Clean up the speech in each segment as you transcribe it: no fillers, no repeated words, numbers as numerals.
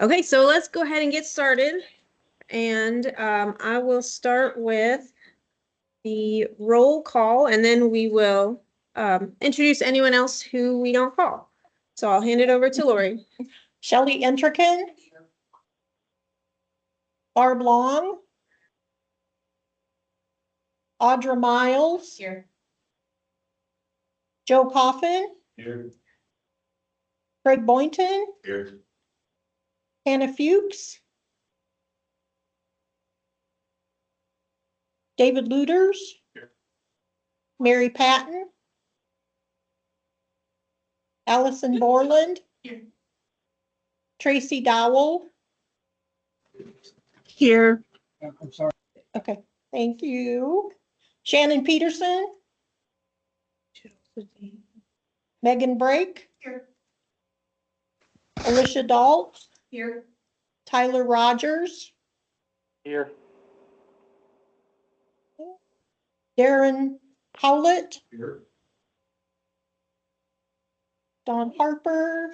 Okay, so let's go ahead and get started. And I will start with the roll call, and then we will introduce anyone else who we don't call. So I'll hand it over to Lori. Shelley Entrican. Barb Long. Audra Miles. Here. Joe Coffin. Here. Craig Boynton. Here. Hannah Fuchs. David Luders. Here. Mary Patton. Allison Borland. Here. Tracy Dowell. Here. I'm sorry. Okay, thank you. Shannon Peterson. Megan Brake. Here. Alicia Dalt. Here. Tyler Rogers. Here. Darren Howlett. Here. Don Harper.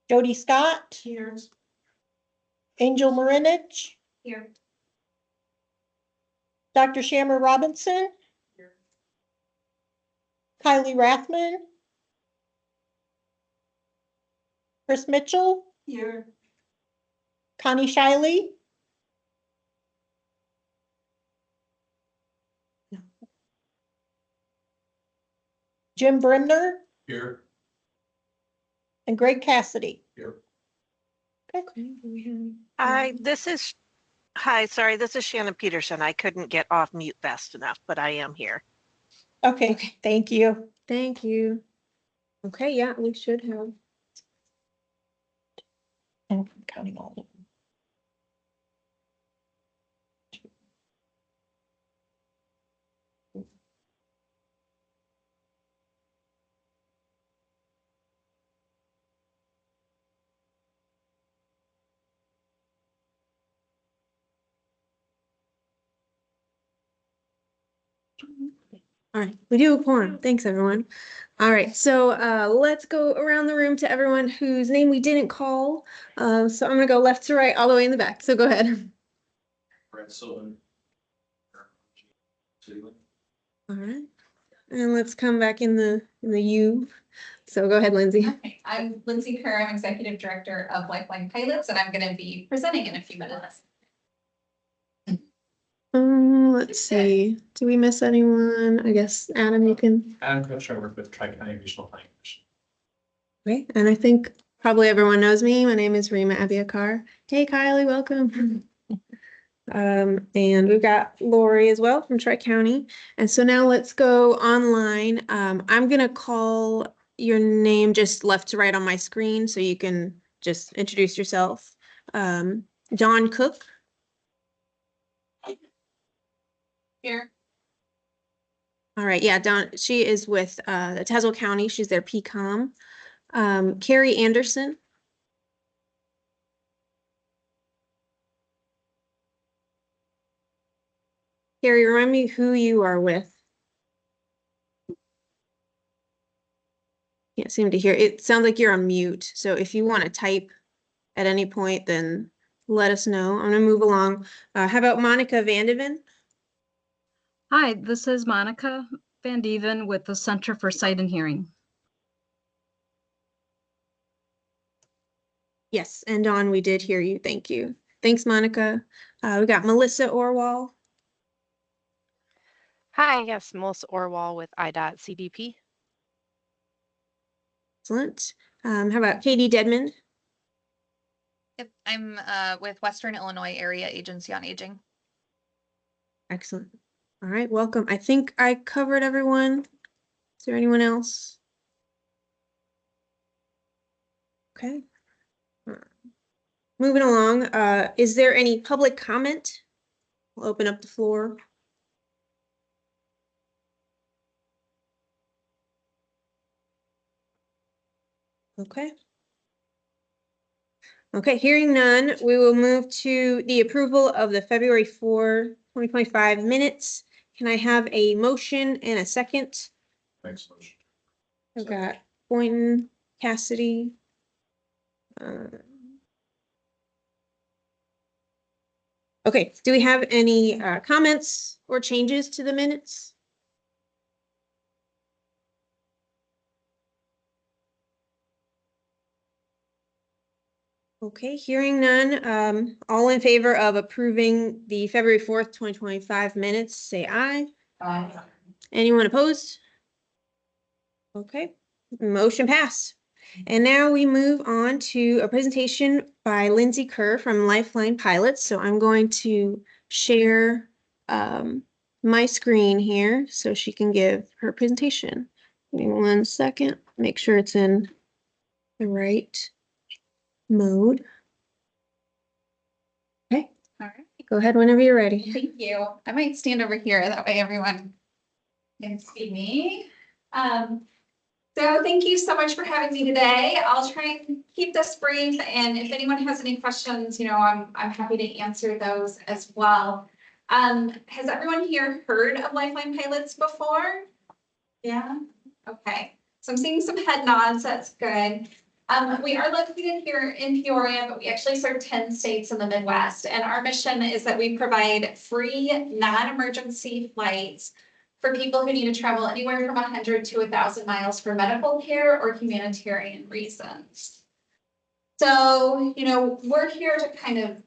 Jody Scott. Here. Angel Marinich. Here. Dr. Shammer Robinson. Here. Kylie Rathman. Chris Mitchell. Here. Connie Shiley. Jim Brimner Here. and Greg Cassidy. Here. This is Shannon Peterson. I couldn't get off mute fast enough, but I am here. Okay, thank you. Thank you. Okay, yeah, we should have. I'm counting all of them. All right, we do a quorum. Thanks, everyone. All right, so let's go around the room to everyone whose name we didn't call. So I'm gonna go left to right, all the way in the back. So go ahead. Brett Sullivan. All right, and let's come back in the U. So go ahead, Lindsay. Okay, I'm Lindsay Kerr. I'm Executive Director of Lifeline Pilots, and I'm going to be presenting in a few minutes. Let's see. Do we miss anyone? I guess Adam, you can. Adam Coach, I work with Tri-County Regional Planning Commission. Okay, and I think probably everyone knows me. My name is Rima Abiakar. Hey, Kylie, welcome. And we've got Lori as well from Tri-County. And so now let's go online. I'm gonna call your name just left to right on my screen so you can just introduce yourself. Dawn Cook. Here. All right, yeah, Dawn, she is with the Tazewell County. She's their PCOM. Carrie Anderson. Carrie, remind me who you are with. Can't seem to hear. It sounds like you're on mute. So if you want to type at any point, then let us know. I'm gonna move along. How about Monica Vandeven? Hi, this is Monica Van Deven with the Center for Sight and Hearing. Yes, and Dawn, we did hear you. Thank you. Thanks, Monica. We got Melissa Orwell. Hi, yes, Melissa Orwell with IDOT CDP. Excellent. How about Katie Dedmond? Yep, I'm with Western Illinois Area Agency on Aging. Excellent. All right, welcome. I think I covered everyone. Is there anyone else? Okay. Moving along, is there any public comment? We'll open up the floor. Okay. Okay, hearing none, we will move to the approval of the February 4, 2025 minutes. Can I have a motion and a second? Thanks, motion. I've got Boynton, Cassidy. Okay, do we have any comments or changes to the minutes? Okay, hearing none, all in favor of approving the February 4th, 2025 minutes, say aye. Anyone opposed? Okay, motion passed. And now we move on to a presentation by Lindsay Kerr from Lifeline Pilots. So I'm going to share my screen here so she can give her presentation. Give me 1 second, make sure it's in the right mode. Okay, All right. go ahead whenever you're ready. Thank you. I might stand over here, that way everyone can see me. So thank you so much for having me today. I'll try and keep this brief, and if anyone has any questions, I'm happy to answer those as well. Has everyone here heard of Lifeline Pilots before? Yeah, okay. So I'm seeing some head nods, that's good. We are located here in Peoria, but we actually serve 10 states in the Midwest. And our mission is that we provide free non-emergency flights for people who need to travel anywhere from 100 to 1,000 miles for medical care or humanitarian reasons. So, we're here to kind of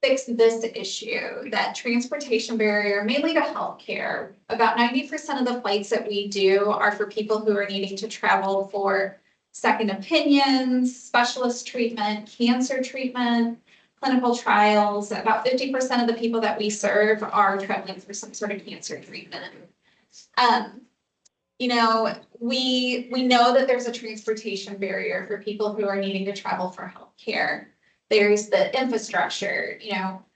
fix this issue, that transportation barrier, mainly to healthcare. About 90% of the flights that we do are for people who are needing to travel for second opinions, specialist treatment, cancer treatment, clinical trials. About 50% of the people that we serve are traveling for some sort of cancer treatment. We know that there's a transportation barrier for people who are needing to travel for healthcare. There's the infrastructure,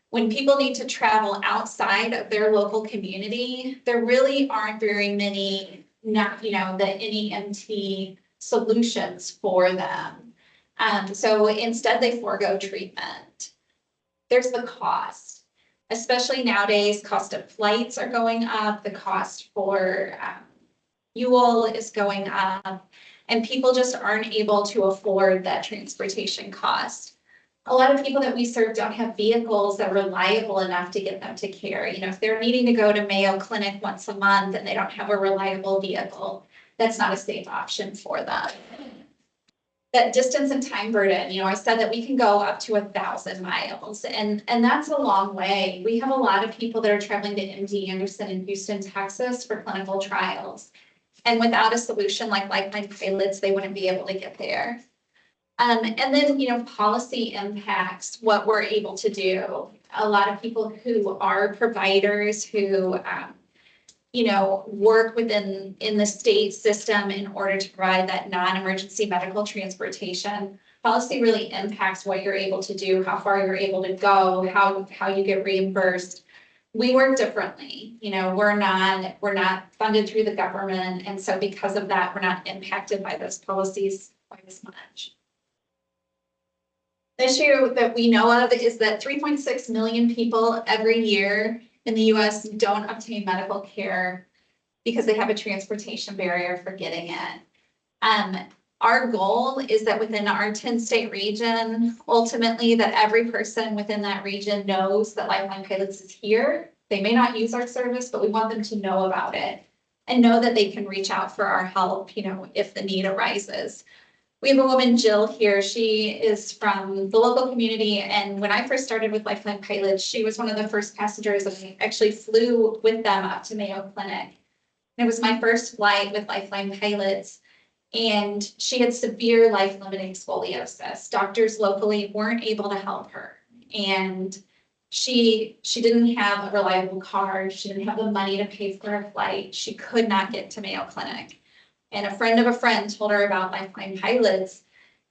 when people need to travel outside of their local community, there really aren't very many, the NEMT solutions for them. So instead they forego treatment. There's the cost, especially nowadays, cost of flights are going up, the cost for fuel is going up, and people just aren't able to afford that transportation cost. A lot of people that we serve don't have vehicles that are reliable enough to get them to care. If they're needing to go to Mayo Clinic once a month and they don't have a reliable vehicle, that's not a safe option for them. That distance and time burden, I said that we can go up to 1,000 miles, and that's a long way. We have a lot of people that are traveling to MD Anderson in Houston, Texas for clinical trials. And without a solution like Lifeline Pilots, they wouldn't be able to get there. And then, policy impacts what we're able to do. A lot of people who are providers who, work in the state system in order to provide that non-emergency medical transportation. Policy really impacts what you're able to do, how far you're able to go, how you get reimbursed. We work differently. We're not funded through the government. And so because of that, we're not impacted by those policies quite as much. The issue that we know of is that 3.6 million people every year in the US don't obtain medical care because they have a transportation barrier for getting it. Our goal is that within our 10-state region, ultimately that every person within that region knows that Lifeline Pilots is here. They may not use our service, but we want them to know about it and know that they can reach out for our help, if the need arises. We have a woman, Jill, here. She is from the local community. And when I first started with Lifeline Pilots, she was one of the first passengers that actually flew with them up to Mayo Clinic. And it was my first flight with Lifeline Pilots. And she had severe life-limiting scoliosis. Doctors locally weren't able to help her. And she didn't have a reliable car. She didn't have the money to pay for a flight. She could not get to Mayo Clinic. And a friend of a friend told her about Lifeline Pilots.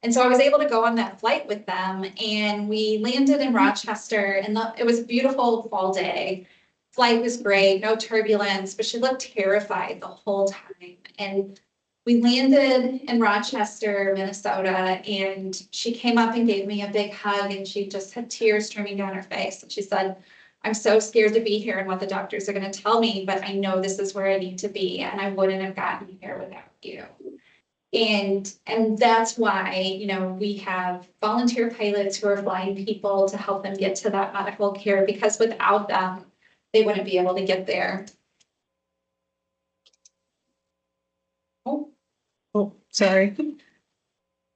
And so I was able to go on that flight with them, and we landed in Rochester, and it was a beautiful fall day. Flight was great, no turbulence, but she looked terrified the whole time. And we landed in Rochester, Minnesota, and she came up and gave me a big hug, and she just had tears streaming down her face. And she said, "I'm so scared to be here and what the doctors are going to tell me, but I know this is where I need to be, and I wouldn't have gotten here without you." And that's why, you know, we have volunteer pilots who are flying people to help them get to that medical care, because without them, they wouldn't be able to get there. Oh, sorry.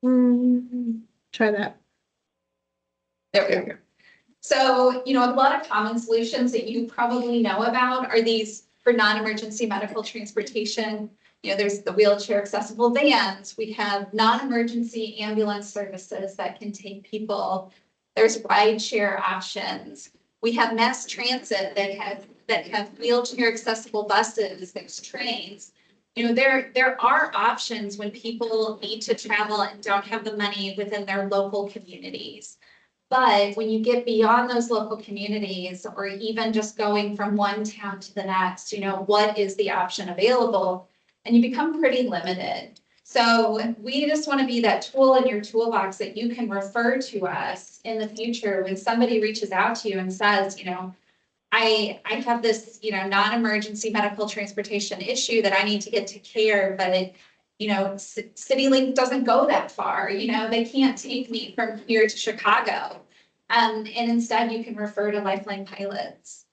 Try that. There we go. So, you know, a lot of common solutions that you probably know about are these for non-emergency medical transportation. You know, there's the wheelchair accessible vans. We have non-emergency ambulance services that can take people. There's ride share options. We have mass transit that have wheelchair accessible buses. There's trains. You know, there are options when people need to travel and don't have the money within their local communities. But when you get beyond those local communities, or even just going from one town to the next, you know, what is the option available? And you become pretty limited. So we just want to be that tool in your toolbox that you can refer to us in the future when somebody reaches out to you and says, you know, I have this, you know, non-emergency medical transportation issue that I need to get to care, but you know, CityLink doesn't go that far, you know, they can't take me from here to Chicago. And instead you can refer to Lifeline pilots.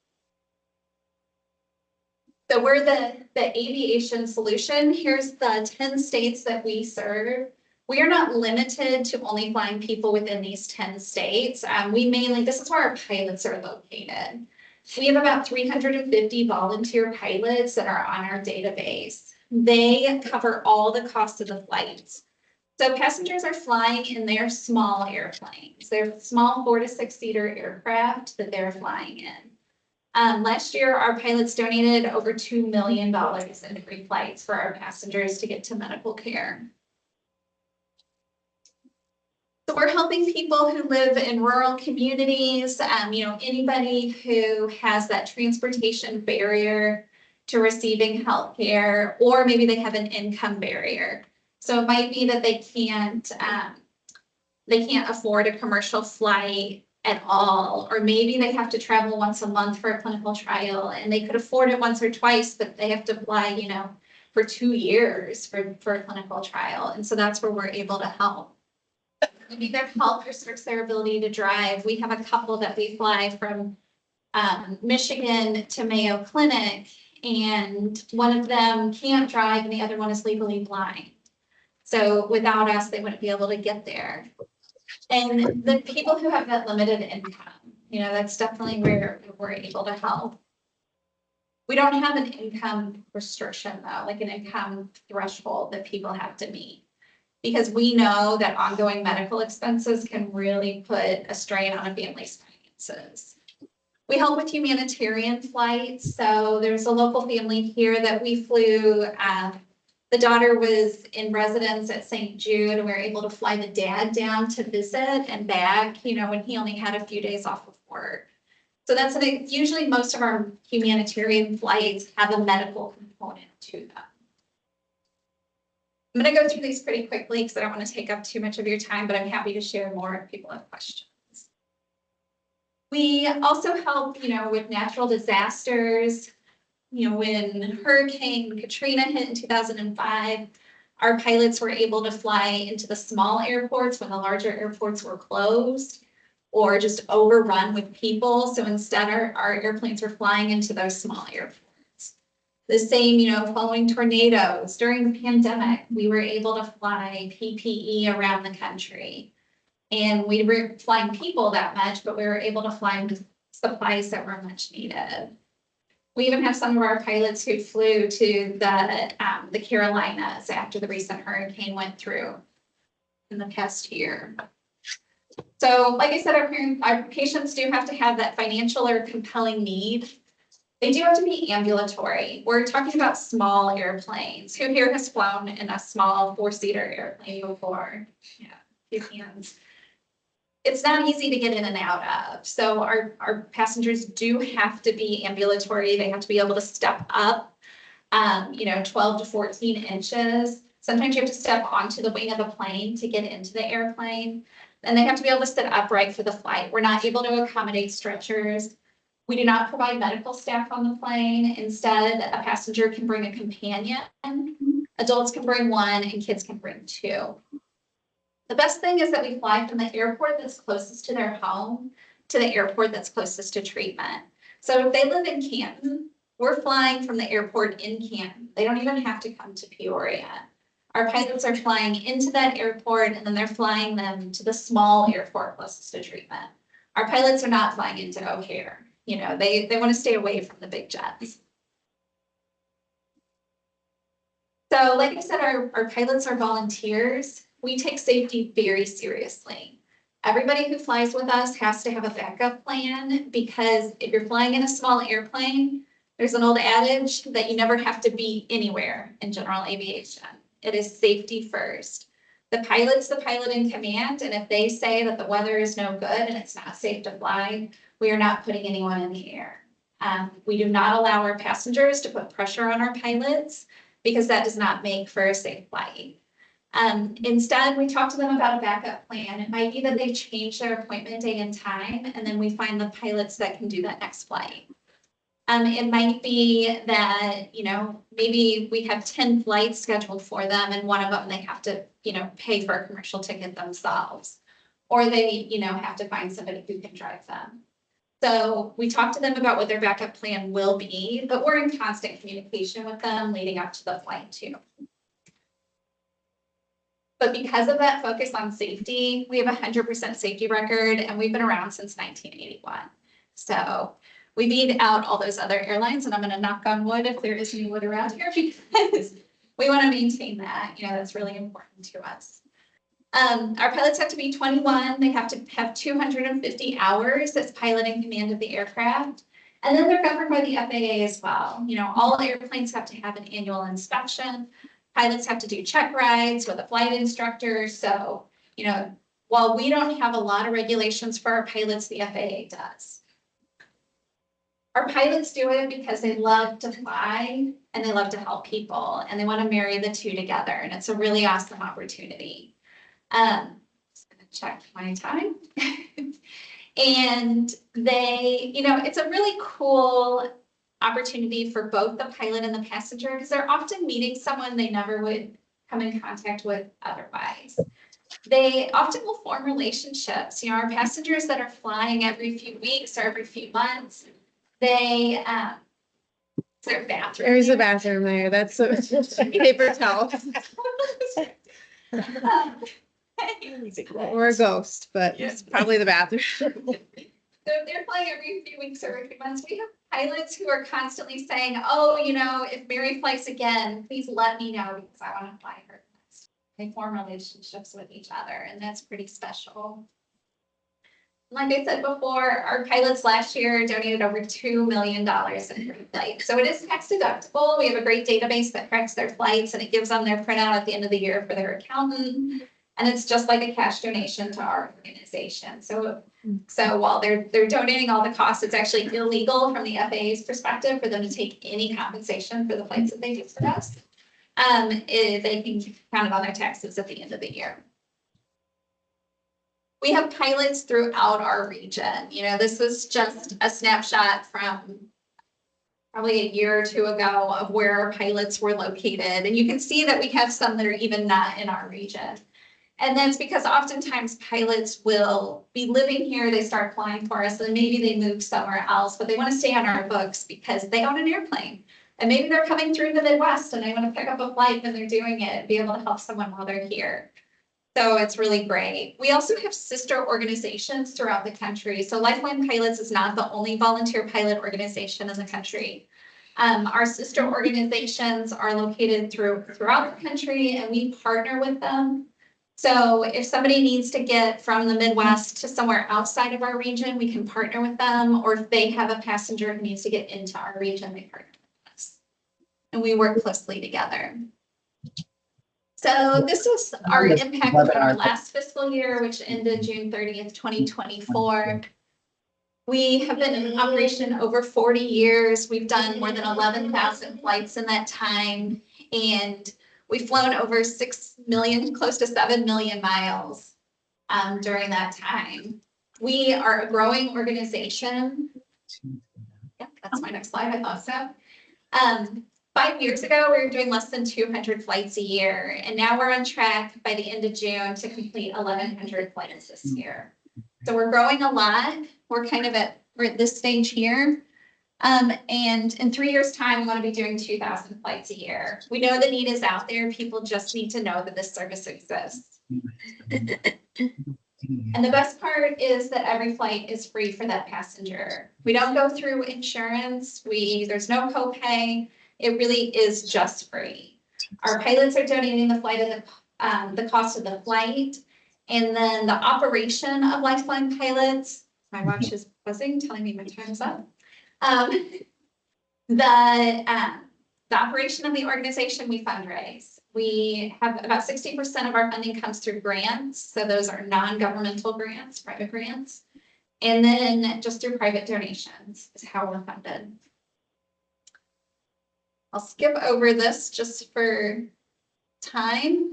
So we're the aviation solution. Here's the 10 states that we serve. We are not limited to only flying people within these 10 states. We mainly, this is where our pilots are located. We have about 350 volunteer pilots that are on our database. They cover all the costs of the flights. So passengers are flying in their small airplanes. They're small 4 to 6 seater aircraft that they're flying in. Last year, our pilots donated over $2 million in free flights for our passengers to get to medical care. So we're helping people who live in rural communities, you know, anybody who has that transportation barrier to receiving health care, or maybe they have an income barrier. So it might be that they can't afford a commercial flight at all, or maybe they have to travel once a month for a clinical trial, and they could afford it once or twice, but they have to fly, you know, for 2 years for a clinical trial. And so that's where we're able to help. Maybe their health restricts their ability to drive. We have a couple that we fly from Michigan to Mayo Clinic, and one of them can't drive and the other one is legally blind. So without us, they wouldn't be able to get there. And the people who have that limited income, you know, that's definitely where we're able to help. We don't have an income restriction though, like an income threshold that people have to meet, because we know that ongoing medical expenses can really put a strain on a family's finances. We help with humanitarian flights. So there's a local family here that we flew. The daughter was in residence at St. Jude, and we were able to fly the dad down to visit and back, you know, when he only had a few days off of work. So that's usually most of our humanitarian flights have a medical component to them. I'm going to go through these pretty quickly because I don't want to take up too much of your time, but I'm happy to share more if people have questions. We also help, you know, with natural disasters. You know, when Hurricane Katrina hit in 2005, our pilots were able to fly into the small airports when the larger airports were closed or just overrun with people. So instead, our airplanes were flying into those small airports. The same, you know, following tornadoes during the pandemic, we were able to fly PPE around the country. And we were flying people that much, but we were able to fly supplies that were much needed. We even have some of our pilots who flew to the Carolinas after the recent hurricane went through in the past year. So like I said, our patients do have to have that financial or compelling need. They do have to be ambulatory. We're talking about small airplanes. Who here has flown in a small 4-seater airplane before? Yeah, a few hands. It's not easy to get in and out of. So our passengers do have to be ambulatory. They have to be able to step up, you know, 12 to 14 inches. Sometimes you have to step onto the wing of the plane to get into the airplane. And they have to be able to sit upright for the flight. We're not able to accommodate stretchers. We do not provide medical staff on the plane. Instead, a passenger can bring a companion. Adults can bring 1 and kids can bring 2. The best thing is that we fly from the airport that's closest to their home to the airport that's closest to treatment. So if they live in Canton, we're flying from the airport in Canton. They don't even have to come to Peoria. Our pilots are flying into that airport and then they're flying them to the small airport closest to treatment. Our pilots are not flying into O'Hare. You know, they want to stay away from the big jets. So like I said, our pilots are volunteers. We take safety very seriously. Everybody who flies with us has to have a backup plan because if you're flying in a small airplane, there's an old adage that you never have to be anywhere in general aviation. It is safety first. The pilot's the pilot in command, and if they say that the weather is no good and it's not safe to fly, we are not putting anyone in the air. We do not allow our passengers to put pressure on our pilots because that does not make for a safe flight. Instead, we talk to them about a backup plan. It might be that they change their appointment day and time, and then we find the pilots that can do that next flight. It might be that, you know, maybe we have 10 flights scheduled for them and one of them they have to, you know, pay for a commercial ticket themselves. Or they, you know, have to find somebody who can drive them. So we talk to them about what their backup plan will be, but we're in constant communication with them leading up to the flight too. But because of that focus on safety, we have a 100% safety record and we've been around since 1981. So we beat out all those other airlines, and I'm going to knock on wood if there is any wood around here because we want to maintain that. You know, that's really important to us. Our pilots have to be 21. They have to have 250 hours as pilot in command of the aircraft. And then they're governed by the FAA as well. You know, all airplanes have to have an annual inspection. Pilots have to do check rides with a flight instructor. So, you know, while we don't have a lot of regulations for our pilots, the FAA does. Our pilots do it because they love to fly and they love to help people and they want to marry the two together. And it's a really awesome opportunity. Just gonna check my time. And they, you know, it's a really cool opportunity for both the pilot and the passenger because they're often meeting someone they never would come in contact with otherwise. They often will form relationships. You know, our passengers that are flying every few weeks or every few months, they, their bathroom. There's a bathroom there. That's a paper towel or a ghost, but it's probably the bathroom. So if they're flying every few weeks or every few months, we have pilots who are constantly saying, oh, you know, if Mary flies again, please let me know because I want to fly her next. They form relationships with each other, and that's pretty special. Like I said before, our pilots last year donated over $2 million in free flights. So it is tax deductible. We have a great database that tracks their flights and it gives them their printout at the end of the year for their accountant. And it's just like a cash donation to our organization. So while they're donating all the costs, it's actually illegal from the FAA's perspective for them to take any compensation for the flights that they do for us. If they can count it on their taxes at the end of the year. We have pilots throughout our region. You know, this is just a snapshot from probably a year or two ago of where our pilots were located. And you can see that we have some that are even not in our region. And that's because oftentimes pilots will be living here, they start flying for us, and maybe they move somewhere else, but they want to stay on our books because they own an airplane. And maybe they're coming through the Midwest and they want to pick up a flight when they're doing it and be able to help someone while they're here. So it's really great. We also have sister organizations throughout the country. So Lifeline Pilots is not the only volunteer pilot organization in the country. Our sister organizations are located throughout the country and we partner with them. So if somebody needs to get from the Midwest to somewhere outside of our region, we can partner with them. Or if they have a passenger who needs to get into our region, they partner with us. And we work closely together. So this was our impact on our last fiscal year, which ended June 30th, 2024. We have been in operation over 40 years. We've done more than 11,000 flights in that time. And we've flown over 6 million, close to 7 million miles during that time. We are a growing organization. Yeah, that's my next slide. I thought so. 5 years ago, we were doing less than 200 flights a year, and now we're on track by the end of June to complete 1,100 flights this year. So we're growing a lot. We're at this stage here. And in 3 years' time, we want to be doing 2,000 flights a year. We know the need is out there. People just need to know that this service exists. And the best part is that every flight is free for that passenger. We don't go through insurance. There's no copay. It really is just free. Our pilots are donating the cost of the flight. And then the operation of Lifeline pilots, my watch is buzzing, telling me my time's up. The operation of the organization, we fundraise. We have about 60% of our funding comes through grants. So those are non-governmental grants, private grants. And then just through private donations is how we're funded. I'll skip over this just for time.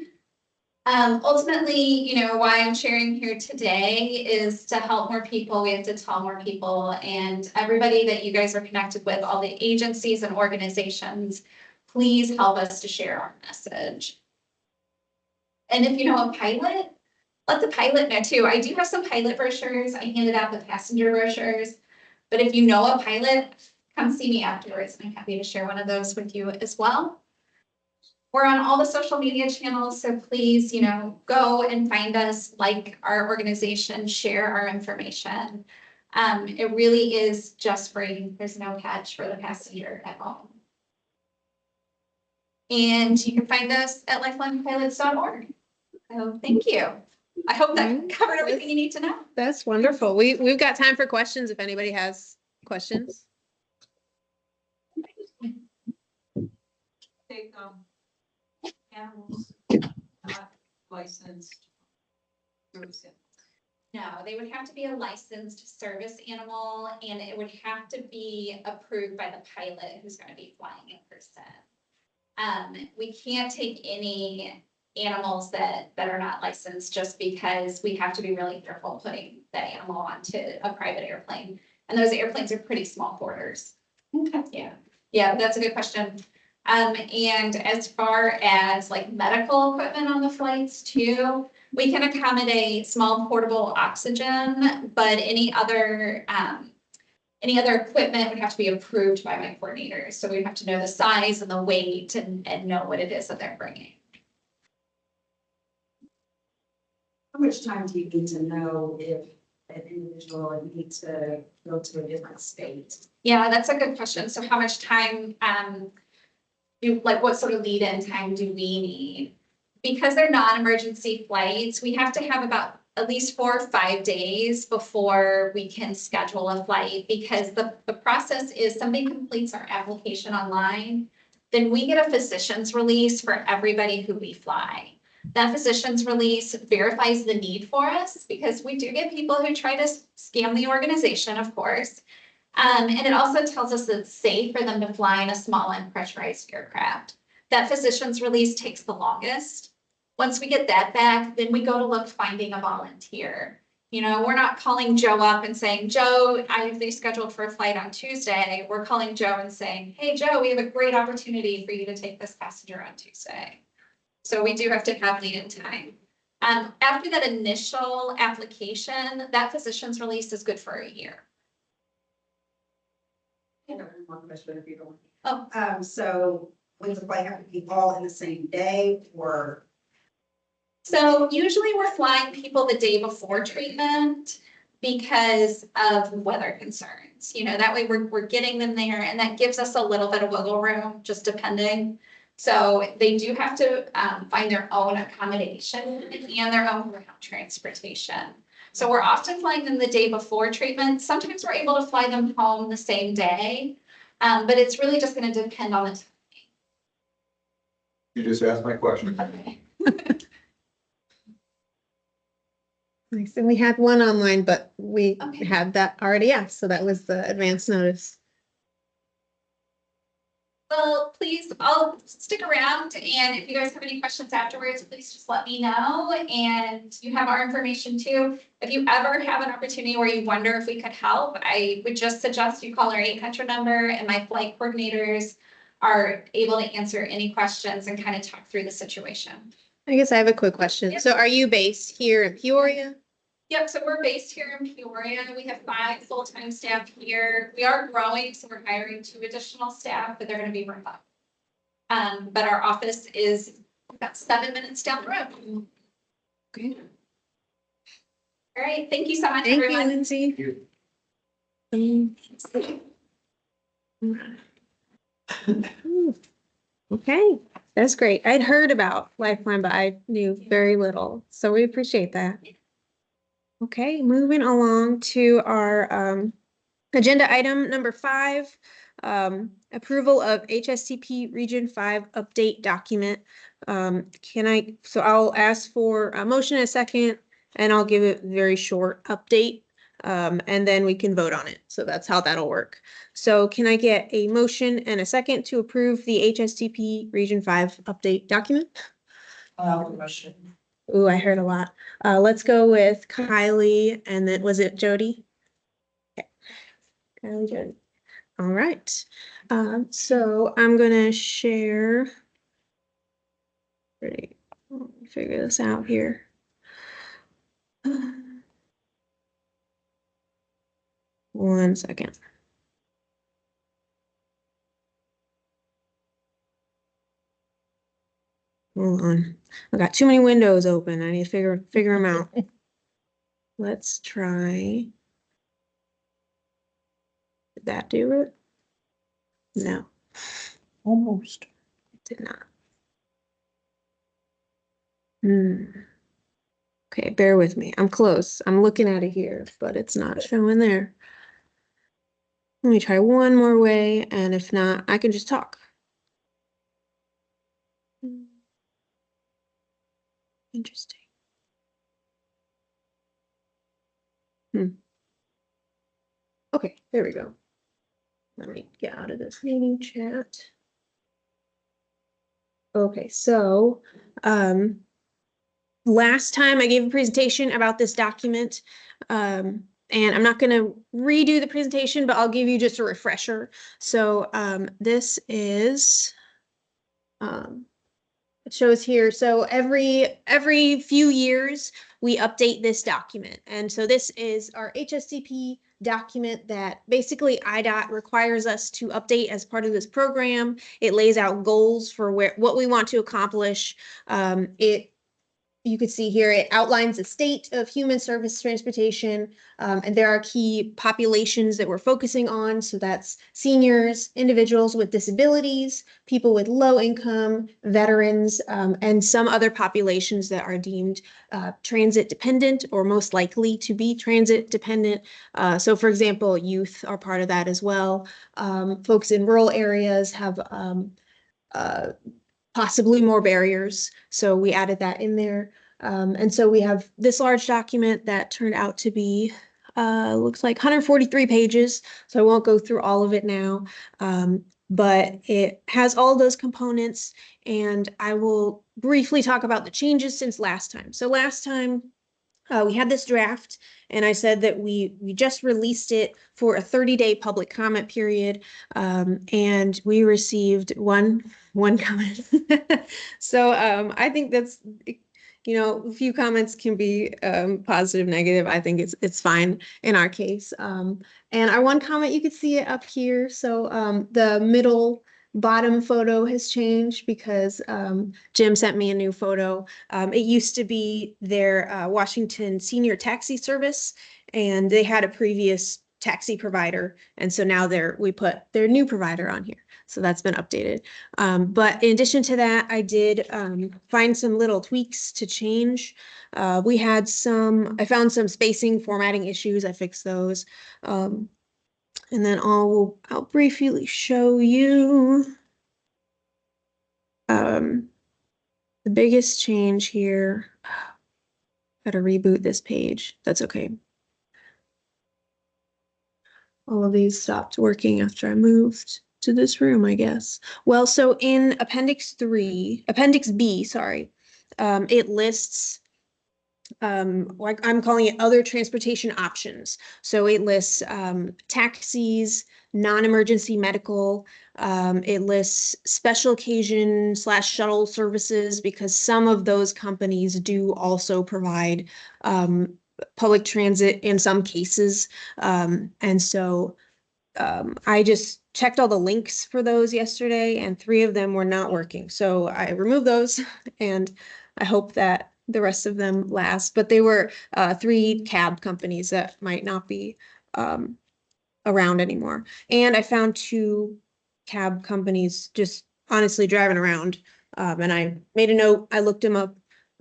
Ultimately, why I'm sharing here today is to help more people. We have to tell more people, and everybody that you guys are connected with, all the agencies and organizations, please help us to share our message. And if you know a pilot, let the pilot know too. I do have some pilot brochures. I handed out the passenger brochures, but if you know a pilot, come see me afterwards, and I'm happy to share one of those with you as well. We're on all the social media channels, so please, go and find us, like our organization, share our information. It really is just free. There's no catch for the passenger at all. And you can find us at lifelinepilots.org. So thank you. I hope that covered everything you need to know. That's wonderful. We've got time for questions if anybody has questions. Take animals not licensed service animals. No, they would have to be a licensed service animal, and it would have to be approved by the pilot who's going to be flying in person. We can't take any animals that are not licensed just because we have to be really careful putting that animal onto a private airplane. And those airplanes are pretty small quarters. Okay. Yeah, that's a good question. And as far as like medical equipment on the flights too, we can accommodate small portable oxygen, but any other equipment would have to be approved by my coordinators. So we have to know the size and the weight and know what it is that they're bringing. How much time do you need to know if an individual needs to go to a different state? Yeah, that's a good question. So how much time, what sort of lead in time do we need? Because they're non-emergency flights, we have to have about at least 4 or 5 days before we can schedule a flight, because the process is somebody completes our application online, then we get a physician's release for everybody who we fly. That physician's release verifies the need for us, because we do get people who try to scam the organization, of course. And it also tells us that it's safe for them to fly in a small unpressurized aircraft. That physician's release takes the longest. Once we get that back, then we go to look finding a volunteer. We're not calling Joe up and saying, Joe, I have these scheduled for a flight on Tuesday. We're calling Joe and saying, hey, Joe, we have a great opportunity for you to take this passenger on Tuesday. So we do have to have lead in time. After that initial application, that physician's release is good for a year. I have one more question if you don't. Oh. So would the flight have to be all in the same day, or? So usually we're flying people the day before treatment because of weather concerns. That way we're getting them there, and that gives us a little bit of wiggle room, just depending. So they do have to find their own accommodation and their own ground transportation. So we're often flying them the day before treatment. Sometimes we're able to fly them home the same day, but it's really just going to depend on the time. You just asked my question. Okay. Nice. And we had one online, but we Okay. had that already asked. So that was the advance notice. Well, please, I'll stick around, and if you guys have any questions afterwards, please just let me know. And you have our information too. If you ever have an opportunity where you wonder if we could help, I would just suggest you call our 800 number, and my flight coordinators are able to answer any questions and kind of talk through the situation. I guess I have a quick question. Yep. So are you based here in Peoria? Yep, so we're based here in Peoria. We have 5 full-time staff here. We are growing, so we're hiring 2 additional staff, but they're gonna be ramped up. But our office is about 7 minutes down the road. Okay. All right, thank you so much, Thank you, everyone. Lindsay. Okay, that's great. I'd heard about Lifeline, but I knew very little, so we appreciate that. Okay, moving along to our agenda item number 5, approval of HSTP Region 5 update document. So I'll ask for a motion in a second, and I'll give it a very short update, and then we can vote on it. So that's how that'll work. So can I get a motion and a second to approve the HSTP Region 5 update document? Motion. Ooh, I heard a lot. Let's go with Kylie, and then was it Jody? Okay. Kylie, Jody. All right. So I'm gonna share. Ready? Let me figure this out here. One second. Hold on. I got too many windows open. I need to figure them out. Let's try. Did that do it? No, Almost. it did not. Hmm. Okay, bear with me. I'm close. I'm looking at it here, but it's not showing there. Let me try one more way, and if not, I can just talk. Interesting. Okay, there we go. Let me get out of this meeting chat. Okay, so last time I gave a presentation about this document, and I'm not going to redo the presentation, but I'll give you just a refresher. So this is, it shows here. So every few years we update this document, and so this is our HSTP document that basically IDOT requires us to update as part of this program. It lays out goals for what we want to accomplish. You could see here, it outlines the state of human service transportation, and there are key populations that we're focusing on. So that's seniors, individuals with disabilities, people with low income, veterans, and some other populations that are deemed transit dependent or most likely to be transit dependent. So for example, youth are part of that as well. Folks in rural areas have possibly more barriers. So we added that in there. And so we have this large document that turned out to be, looks like 143 pages. So I won't go through all of it now. But it has all those components, and I will briefly talk about the changes since last time. So last time, we had this draft, and I said that we just released it for a 30-day public comment period, and we received one comment. So I think that's, a few comments can be positive, negative. I think it's fine in our case. And our one comment, you could see it up here. So the middle bottom photo has changed because Jim sent me a new photo. It used to be their Washington Senior Taxi Service, and they had a previous taxi provider, and so now we put their new provider on here. So that's been updated. But in addition to that, I did find some little tweaks to change. I found some spacing formatting issues. I fixed those. And then I'll briefly show you the biggest change here. Gotta reboot this page. That's okay. All of these stopped working after I moved to this room, I guess. Well, so in Appendix B, sorry, it lists like I'm calling it other transportation options. So it lists taxis, non-emergency medical. It lists special occasion / shuttle services because some of those companies do also provide public transit in some cases. And so I just checked all the links for those yesterday and 3 of them were not working. So I removed those and I hope that the rest of them last. But they were 3 cab companies that might not be around anymore. And I found 2 cab companies just honestly driving around. And I made a note, I looked them up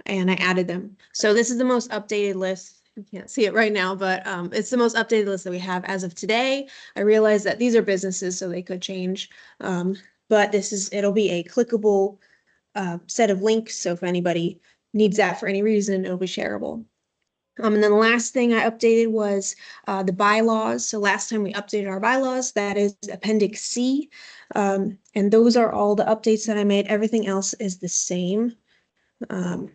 and I added them. So this is the most updated list. You can't see it right now, but it's the most updated list that we have as of today. I realize that these are businesses, so they could change. But it'll be a clickable set of links. So if anybody needs that for any reason, it'll be shareable. And then the last thing I updated was the bylaws. So last time we updated our bylaws, that is Appendix C. And those are all the updates that I made. Everything else is the same. And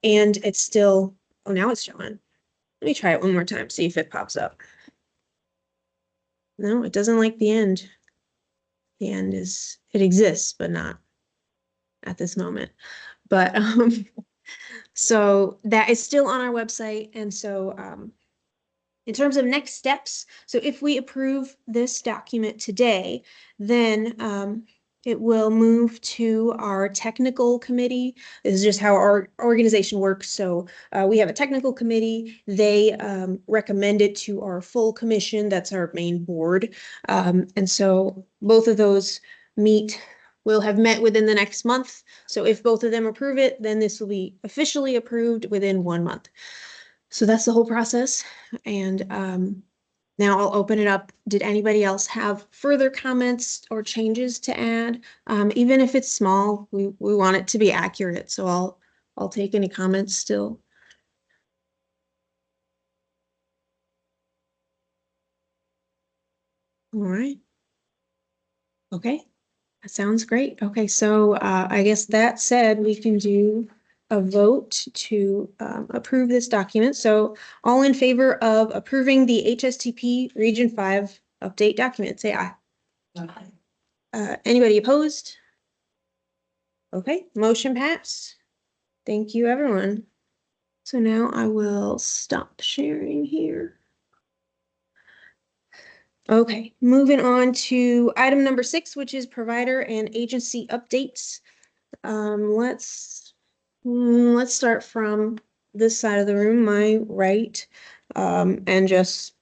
it's still, oh, now it's showing. Let me try it one more time, see if it pops up. No, it doesn't like the end. The end it exists, but not at this moment. But so that is still on our website. And so in terms of next steps, so if we approve this document today, then it will move to our technical committee. This is just how our organization works. So we have a technical committee. They recommend it to our full commission. That's our main board. And so both of those will have met within the next month. So if both of them approve it, then this will be officially approved within 1 month. So that's the whole process. And now I'll open it up. Did anybody else have further comments or changes to add? Even if it's small, we want it to be accurate. So I'll take any comments still. All right. Okay, that sounds great. Okay, so I guess that said, we can do a vote to approve this document. So all in favor of approving the HSTP Region 5 update document, say aye. Anybody opposed? Okay, motion passed. Thank you, everyone. So now I will stop sharing here. Okay, moving on to item number 6, which is provider and agency updates. Let's start from this side of the room, my right, and just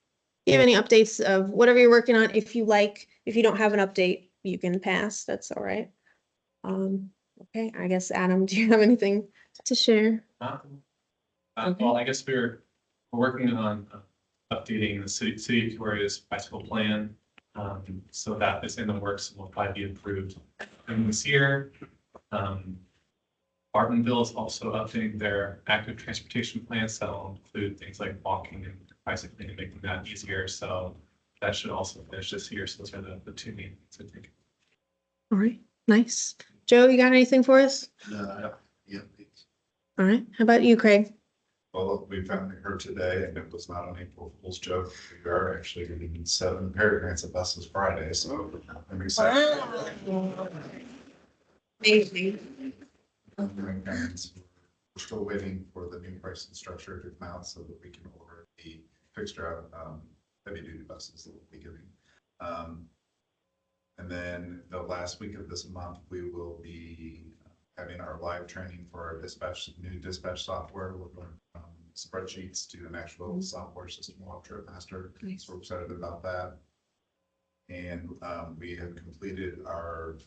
give any updates of whatever you're working on. If you like, if you don't have an update, you can pass. That's all right. Okay, I guess Adam, do you have anything to share? Okay. Well, I guess we're working on updating the city of Peoria's bicycle plan. So that is in the works and will probably be approved in this year. Bartonville is also updating their active transportation plans that will include things like walking and bicycling and making that easier. So that should also finish this year. So those are the 2 main things, I think. All right, nice. Joe, you got anything for us? Yeah. All right, how about you, Craig? Well, we found her today and it was not an April Fool's joke. We are actually getting 7 paratransit buses Friday, so I'm excited. Amazing. We're still waiting for the new pricing structure to come out so that we can order the fixed route heavy duty buses that we'll be getting. And then the last week of this month, we will be having our live training for our new dispatch software. We're going from spreadsheets to an actual software system called TripMaster. Nice. So we're excited about that. And we have completed our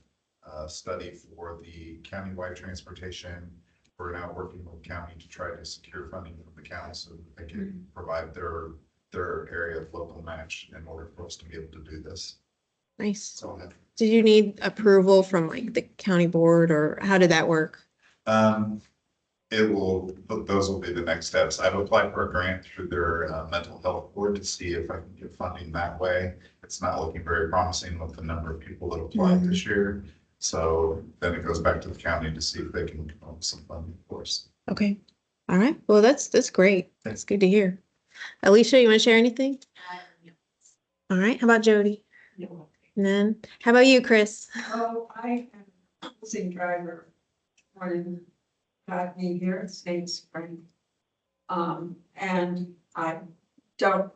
study for the countywide transportation. We're now working with county to try to secure funding from the county so that they can provide their area of local match in order for us to be able to do this. Nice. So Did you need approval from like the county board or how did that work? Those will be the next steps. I've applied for a grant through their mental health board to see if I can get funding that way. It's not looking very promising with the number of people that applied this year. So then it goes back to the county to see if they can come up with some funding for us. Okay. All right, well, that's great. That's good to hear. Alicia, you want to share anything? All right, how about Jody? None. How about you, Chris? Oh, I am a busing driver when got me here at State Spring. And I don't,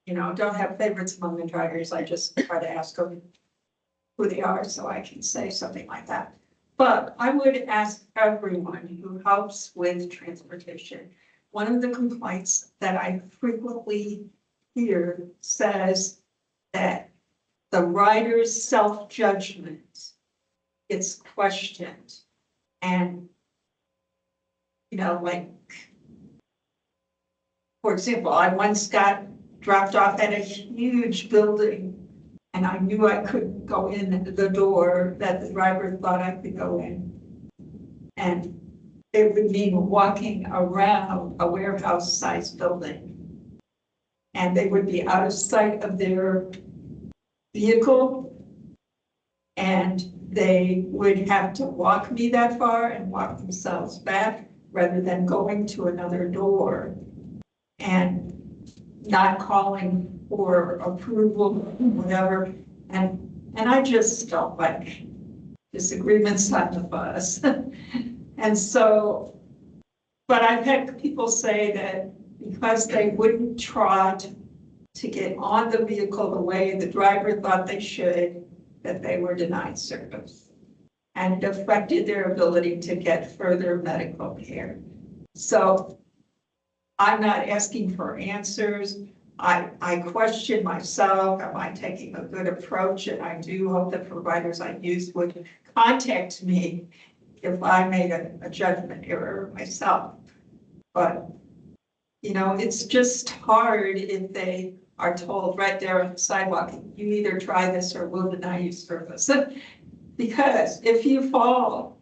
don't have favorites among the drivers. I just try to ask them who they are so I can say something like that. But I would ask everyone who helps with transportation. One of the complaints that I frequently hear says that the rider's self-judgment gets questioned. And, like, for example, I once got dropped off at a huge building and I knew I couldn't go in the door that the driver thought I could go in. And it would mean walking around a warehouse-sized building. And they would be out of sight of their vehicle. And they would have to walk me that far and walk themselves back rather than going to another door and not calling for approval, whatever. And I just don't like disagreements on the bus. And so, but I've had people say that because they wouldn't trot to get on the vehicle the way the driver thought they should, that they were denied service. And it affected their ability to get further medical care. So I'm not asking for answers. I question myself, am I taking a good approach? And I do hope the providers I use would contact me if I made a judgment error myself. But, it's just hard if they are told right there on the sidewalk, you either try this or we'll deny you service. Because if you fall,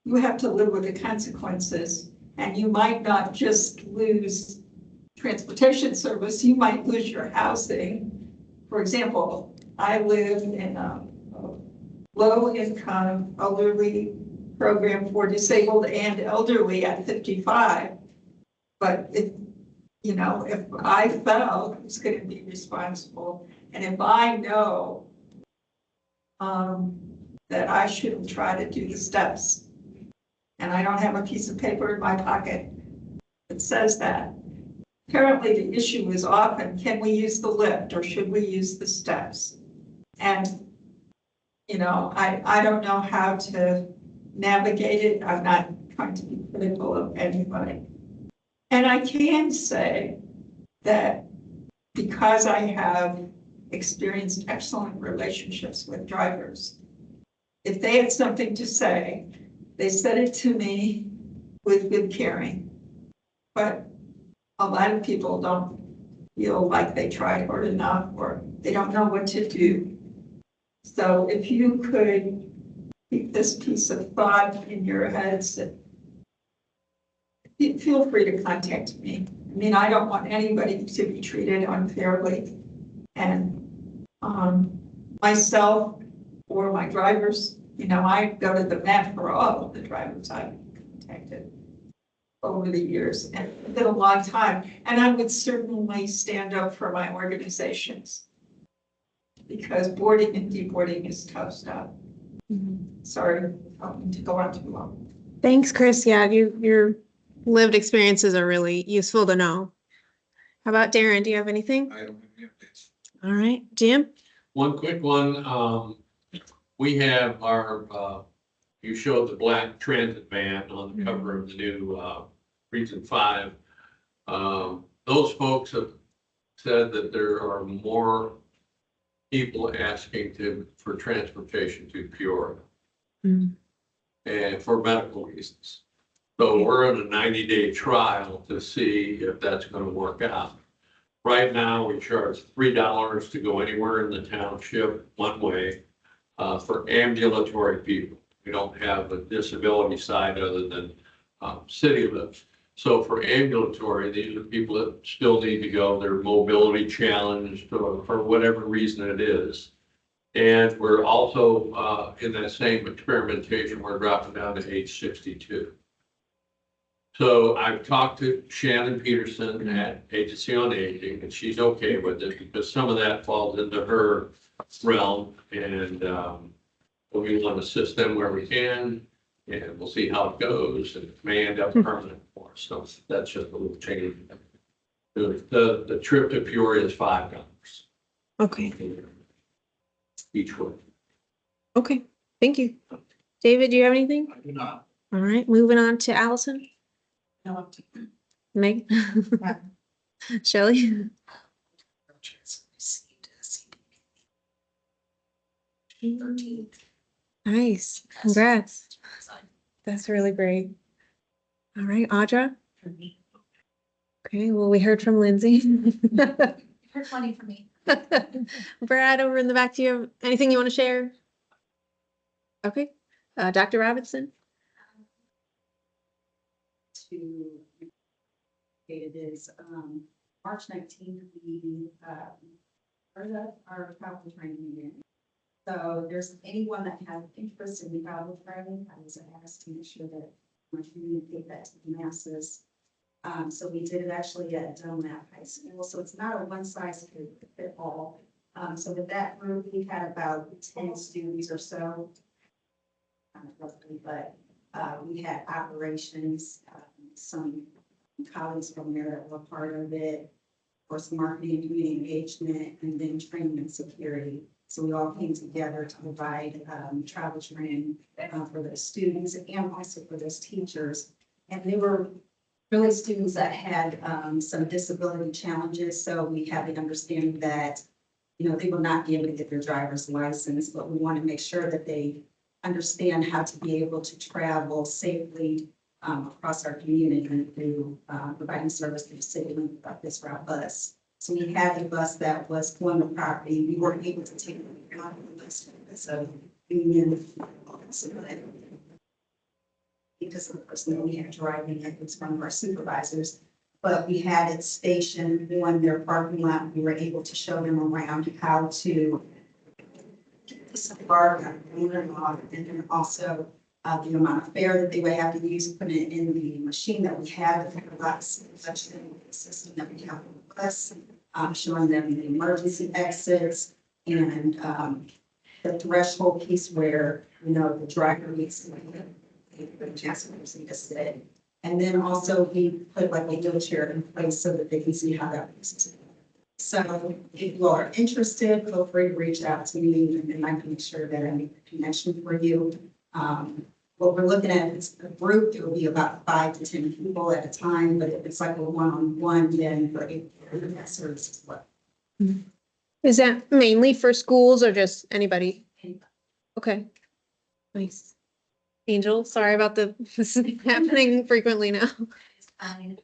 you have to live with the consequences, and you might not just lose transportation service, you might lose your housing. For example, I live in a low-income elderly program for disabled and elderly at 55. But if I fell, who's going to be responsible? And if I know that I shouldn't try to do the steps, and I don't have a piece of paper in my pocket that says that, apparently the issue is often, can we use the lift or should we use the steps? And, I don't know how to navigate it. I'm not trying to be critical of anybody. And I can say that because I have experienced excellent relationships with drivers, if they had something to say, they said it to me with good caring. But a lot of people don't feel like they tried hard enough or they don't know what to do. So if you could keep this piece of thought in your heads, feel free to contact me. I mean, I don't want anybody to be treated unfairly. And myself or my drivers, I go to the mat for all of the drivers I've contacted over the years, and it's been a long time. And I would certainly stand up for my organizations because boarding and deboarding is tough stuff. Sorry, I don't mean to go on too long. Thanks, Chris. Yeah, your lived experiences are really useful to know. How about Darren? Do you have anything? I don't have any updates. All right, Jim? One quick one, we have our, you showed the black transit van on the cover of the new, Region 5. Those folks have said that there are more people asking for transportation to Peoria. And for medical reasons. So we're in a 90-day trial to see if that's going to work out. Right now, we charge $3 to go anywhere in the township one way for ambulatory people. We don't have a disability side other than city limits. So for ambulatory, these are people that still need to go. They're mobility challenged or for whatever reason it is. And we're also in that same experimentation, we're dropping down to age 62. So I've talked to Shannon Peterson at Agency on Aging, and she's okay with it because some of that falls into her realm. And we want to assist them where we can, and we'll see how it goes. And it may end up permanent for us. So that's just a little change. The trip to Peoria is $5 Okay, each way. okay, thank you. David, do you have anything? I do not. All right, moving on to Allison. No, Meg? Shelley? Nice, congrats. That's really great. All right, Audra? Okay, well, we heard from Lindsay. Heard plenty from me. Brad, over in the back, do you have anything you want to share? Okay, Dr. Robinson? To it is March 19th, we started up our travel training again. So if there's anyone that has interest in travel training, I was asked to make sure that my communicate that to the masses. So we did it actually at Delmat High School. So it's not a one size fit all. So with that group, we had about 10 students or so. Roughly, but we had operations, some colleagues from there that were part of it, of course, marketing and community engagement, and then training and security. So we all came together to provide travel training for the students and also for those teachers. And they were really students that had some disability challenges. So we had the understanding that, you know, they will not be able to get their driver's license, but we want to make sure that they understand how to be able to travel safely across our community through providing service to the city of this route bus. So we had a bus that was on the property. We weren't able to take it on the bus. So union, because of the person that we had driving it was one of our supervisors. But we had it stationed on their parking lot. We were able to show them around how to disembark and then also the amount of fare that they would have to use, put it in the machine that we have, the system that we have on the bus, showing them the emergency exits and the threshold piece where, you know, the driver needs to be sit. And then also we put like a wheelchair in place so that they can see how that works. So if you are interested, feel free to reach out to me and I can make sure that I make the connection for you. What we're looking at is a group, it will be about 5 to 10 people at a time, but if it's like a one-on-one, then for that service as well. Is that mainly for schools or just anybody? Okay, nice. Angel, sorry about this is happening frequently now. It's fine.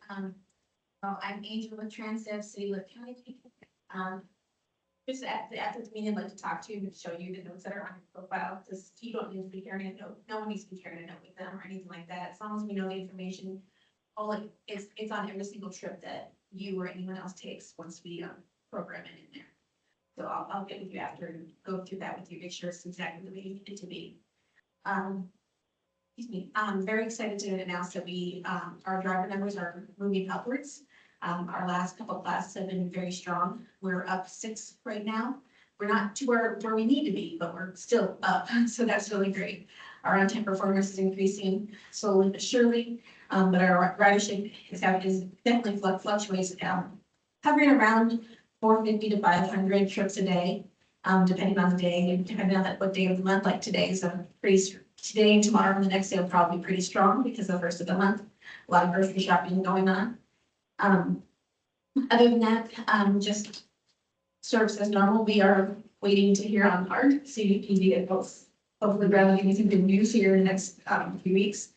Well, I'm Angel with Transdev City Lit County. Just at the meeting, I'd like to talk to you and show you the notes that are on your profile. Just you don't need to be carrying a note. No one needs to be carrying a note with them or anything like that. As long as we know the information, it's on every single trip that you or anyone else takes once we program it in there. So I'll get with you after and go through that with you, make sure it's exactly the way you need it to be. Excuse me, I'm very excited to announce that our driver numbers are moving upwards. Our last couple of classes have been very strong. We're up 6 right now. We're not to where we need to be, but we're still up. So that's really great. Our on-time performance is increasing slowly but surely. But our ridership is definitely fluctuates, hovering around 450 to 500 trips a day, depending on the day and depending on what day of the month. Like today is today and tomorrow and the next day will probably be pretty strong because the first of the month, a lot of grocery shopping going on. Other than that, just service as normal. We are waiting to hear on our CDP vehicles. Hopefully, rather than some good news here in the next few weeks.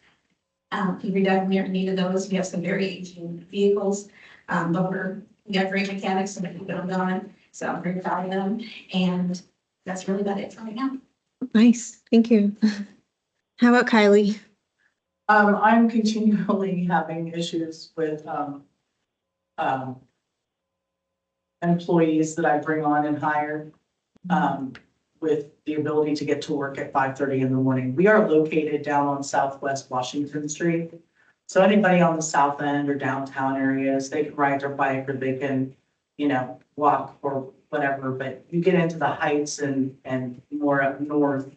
We definitely are in need of those. We have some very aging vehicles, but we got great mechanics and keep them going. So I'm very proud of them, and that's really about it for right now. Nice, thank you. How about Kylie? I'm continually having issues with employees that I bring on and hire with the ability to get to work at 5:30 in the morning. We are located down on Southwest Washington Street. So anybody on the south end or downtown areas, they can ride their bike or they can, walk or whatever, but you get into the heights and more up north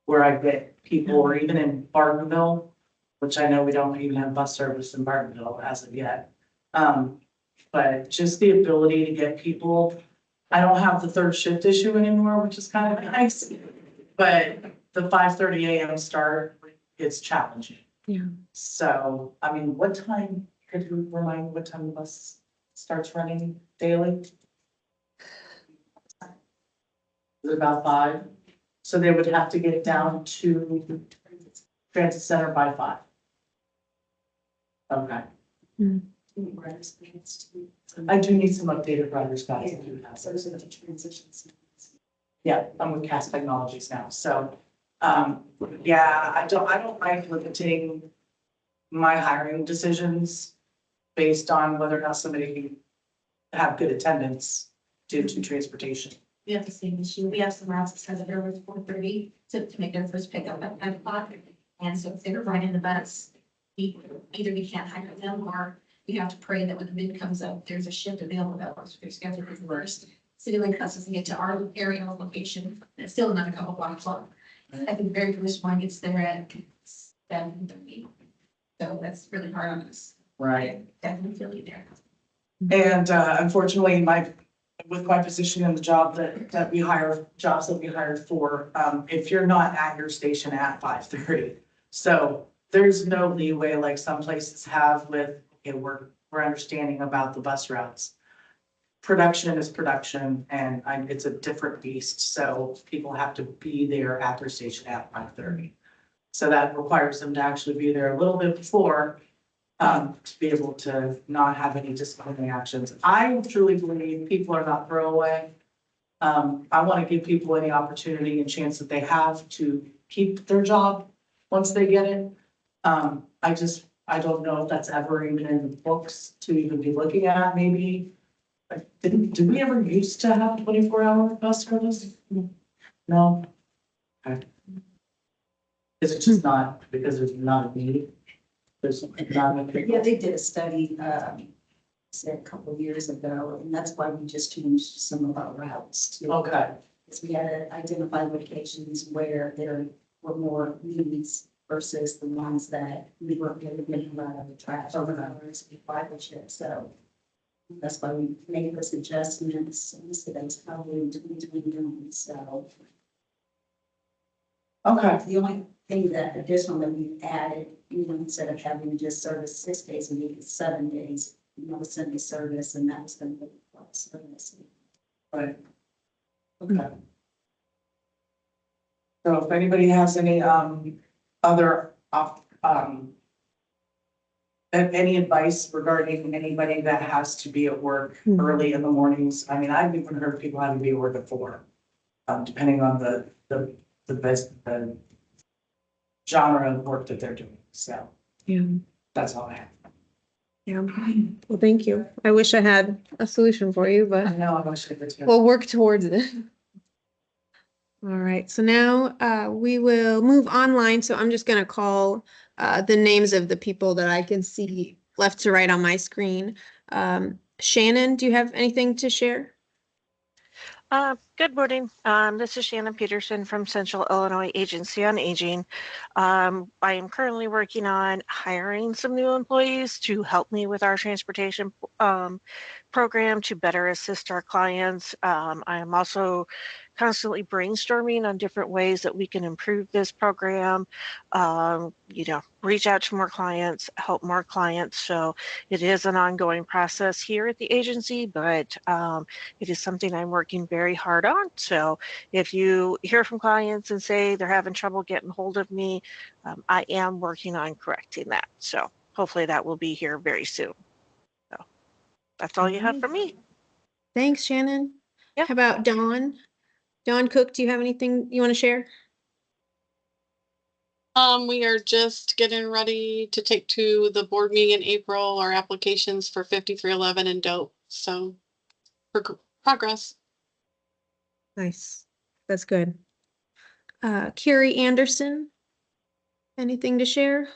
where I get people, or even in Bartonville, which I know we don't even have bus service in Bartonville as of yet. But just the ability to get people, I don't have the third shift issue anymore, which is kind of nice. But the 5:30 AM start is challenging. Yeah. So, I mean, what time, could you remind me what time the bus starts running daily? Is it about 5? So they would have to get down to Transit Center by 5. Okay. I do need some updated driver's guides. I do have those. Yeah, I'm with Cast Technologies now, so, yeah, I don't like limiting my hiring decisions based on whether or not somebody can have good attendance due to transportation. We have the same issue. We have some routes that says that they're at 4:30 to make their first pickup at 5 o'clock. And so if they're riding the bus, either we can't hire them or we have to pray that when the bid comes up, there's a shift available that works with their schedule for the worst. CityLink cuts us to get to our area or location, and it's still another couple blocks long. I think the very first one gets there at 7:30. So that's really hard on us. Right. Definitely feel you there. And unfortunately, with my position in the job that we hire, jobs that we hired for, if you're not at your station at 5:30. So there's no leeway like some places have with, okay, we're understanding about the bus routes. Production is production and it's a different beast. So people have to be there at their station at 5:30. So that requires them to actually be there a little bit before to be able to not have any disciplinary actions. I truly believe people are not throwaway. I want to give people any opportunity and chance that they have to keep their job once they get it. I don't know if that's ever even in the books to even be looking at, maybe. Did we ever used to have 24-hour bus service? No? Okay. Is it just not, because there's not a need? There's not a. Yeah, they did a study, said a couple of years ago, and that's why we just changed some of our routes to. Okay, Because we had to identify locations where there were more needs versus the ones that we weren't really getting a lot of the trash over hours, ridership, so. That's why we made this adjustments, and so that's probably in 2021, so. okay, The only thing that additional that we added, instead of having just service 6 days a week, it's 7 days, Sunday service, and that was going to be service. right. Okay. So if anybody has any, other, any advice regarding anybody that has to be at work early in the mornings? I mean, I've even heard people having to be at work at 4, depending on the genre of work that they're doing. So Yeah. that's all I have. Yeah. Well, thank you. I wish I had a solution for you, but I know, I wish I could too. we'll work towards it. All right, so now we will move online. So I'm just gonna call the names of the people that I can see left to right on my screen. Shannon, do you have anything to share? Good morning. This is Shannon Peterson from Central Illinois Agency on Aging. I am currently working on hiring some new employees to help me with our transportation program to better assist our clients. I am also constantly brainstorming on different ways that we can improve this program, reach out to more clients, help more clients. So it is an ongoing process here at the agency, but it is something I'm working very hard on. So if you hear from clients and say they're having trouble getting hold of me, I am working on correcting that. So hopefully that will be here very soon. So that's all you have for me. Thanks, Shannon. Yeah. How about Dawn? Dawn Cook, do you have anything you want to share? We are just getting ready to take to the board meeting in April, our applications for 5311 and DOPE. So progress. Nice. That's good. Carrie Anderson, anything to share?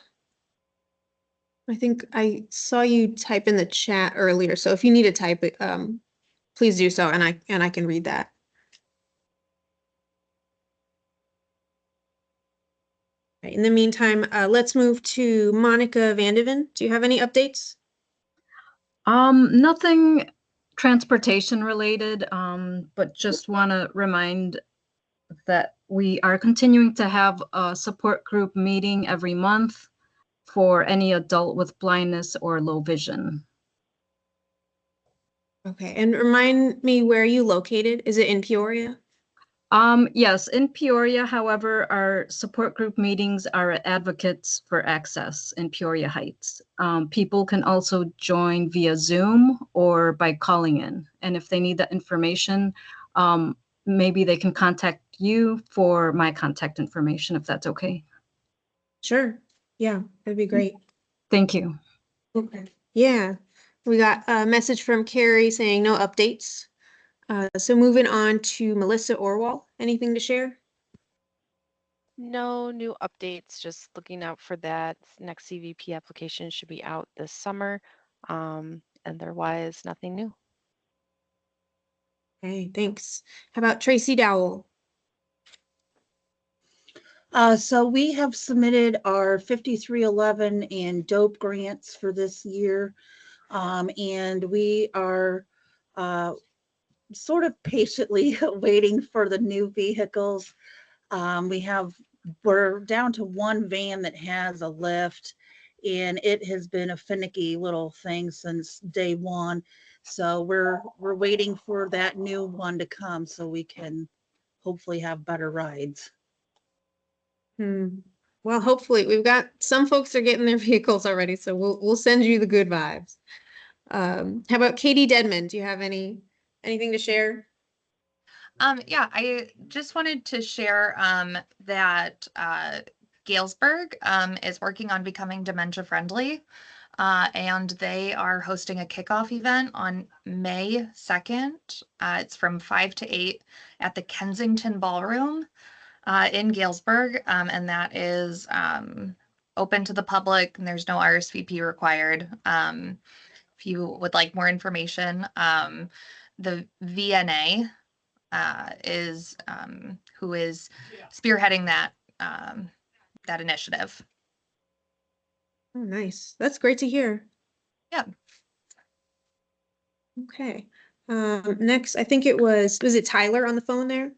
I think I saw you type in the chat earlier, so if you need to type it, please do so, and I can read that. Okay, in the meantime, let's move to Monica Vandeven. Do you have any updates? Nothing transportation related, but just want to remind that we are continuing to have a support group meeting every month for any adult with blindness or low vision. Okay, and remind me where you located. Is it in Peoria? Yes, in Peoria, however, our support group meetings are at Advocates for Access in Peoria Heights. People can also join via Zoom or by calling in. And if they need that information, maybe they can contact you for my contact information, if that's okay. Sure. Yeah, that'd be great. Thank you. Okay. Yeah, we got a message from Carrie saying no updates. So moving on to Melissa Orwell. Anything to share? No new updates, just looking out for that. Next CVP application should be out this summer. And otherwise, nothing new. Okay, thanks. How about Tracy Dowell? So we have submitted our 5311 and DOPE grants for this year. And we are sort of patiently waiting for the new vehicles. We're down to one van that has a lift, and it has been a finicky little thing since day one. So we're waiting for that new one to come so we can hopefully have better rides. Well, hopefully we've got some folks are getting their vehicles already, so we'll send you the good vibes. How about Katie Dedman? Do you have anything to share? Yeah, I just wanted to share that Galesburg is working on becoming dementia friendly. And they are hosting a kickoff event on May 2nd. It's from 5 to 8 at the Kensington Ballroom in Galesburg. And that is open to the public, and there's no RSVP required. If you would like more information, the VNA is who is spearheading that that initiative. Oh, nice. That's great to hear. Yeah. Okay. Next, I think was it Tyler on the phone there?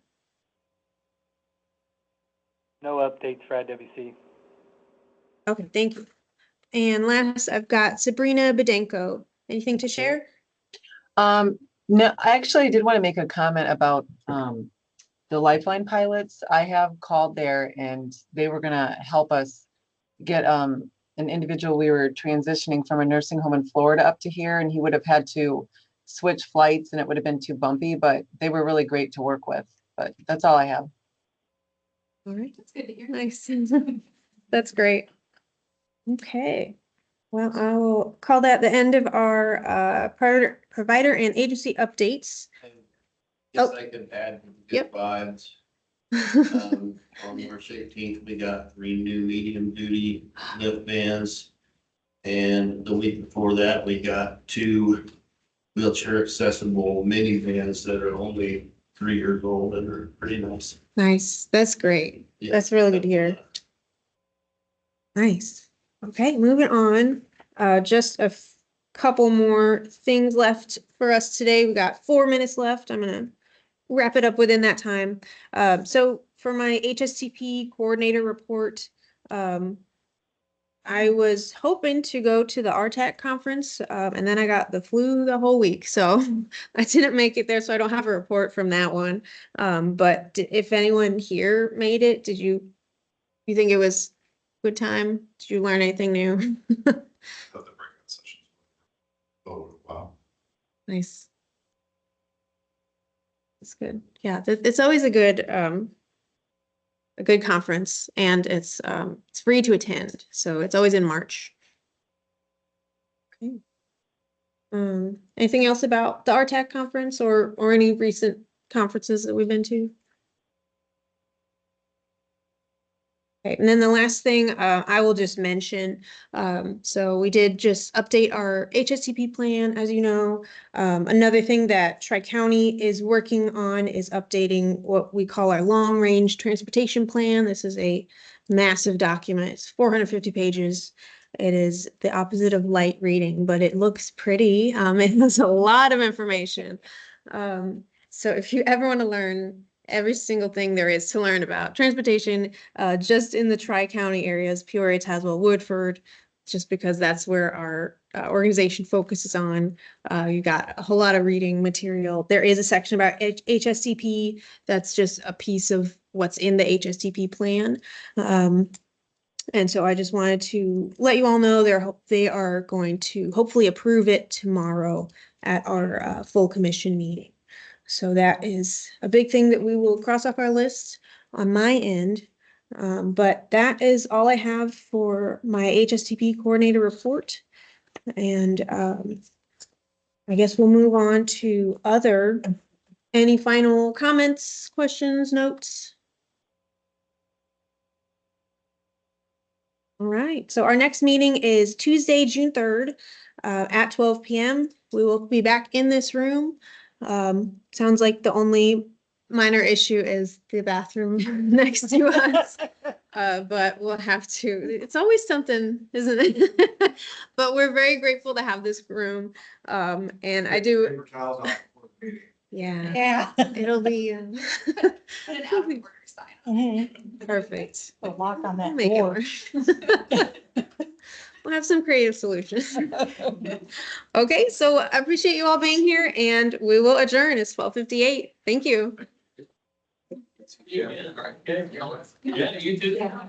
No updates for IWC. Okay, thank you. And last, I've got Sabrina Bedenko. Anything to share? No, I actually did want to make a comment about the Lifeline pilots. I have called there and they were gonna help us get an individual. We were transitioning from a nursing home in Florida up to here, and he would have had to switch flights and it would have been too bumpy, but they were really great to work with. But that's all I have. All right. That's good to hear. Nice. That's great. Okay. Well, I will call that the end of our provider and agency updates. Yes, Oh. I could add good Yep. vibes. On March 18th, we got 3 new medium duty lift vans. And the week before that, we got 2 wheelchair accessible minivans that are only 3 years old and are pretty nice. Nice. That's great. Yeah. That's really good to hear. Nice. Okay, moving on. Just a couple more things left for us today. We got 4 minutes left. I'm gonna wrap it up within that time. So for my HSTP coordinator report, I was hoping to go to the RTAC conference, and then I got the flu the whole week, so I didn't make it there, so I don't have a report from that one. But if anyone here made it, you think it was a good time? Did you learn anything new? Oh, wow. Nice. That's good. Yeah, it's always a good conference, and it's free to attend, so it's always in March. Okay. Anything else about the RTAC conference or any recent conferences that we've been to? Okay, and then the last thing, I will just mention, so we did just update our HSTP plan, as you know. Another thing that Tri-County is working on is updating what we call our long-range transportation plan. This is a massive document. It's 450 pages. It is the opposite of light reading, but it looks pretty. It has a lot of information. So if you ever want to learn every single thing there is to learn about transportation, just in the Tri-County areas, Peoria, Tazewell, Woodford, just because that's where our organization focuses on. You got a whole lot of reading material. There is a section about HSTP. That's just a piece of what's in the HSTP plan. And so I just wanted to let you all know they are going to hopefully approve it tomorrow at our full commission meeting. So that is a big thing that we will cross off our list on my end. But that is all I have for my HSTP coordinator report. And I guess we'll move on to any final comments, questions, notes? All right, so our next meeting is Tuesday, June 3rd, at 12 p.m. We will be back in this room. Sounds like the only minor issue is the bathroom next to us. But we'll have to, it's always something, isn't it? But we're very grateful to have this room. And I do. Yeah. It'll be. Put an out of order sign. Perfect. A lock on that We'll make it door. work. We'll have some creative solutions. Okay, so I appreciate you all being here and we will adjourn. It's 12:58. Thank you. Yeah, you too. Yeah.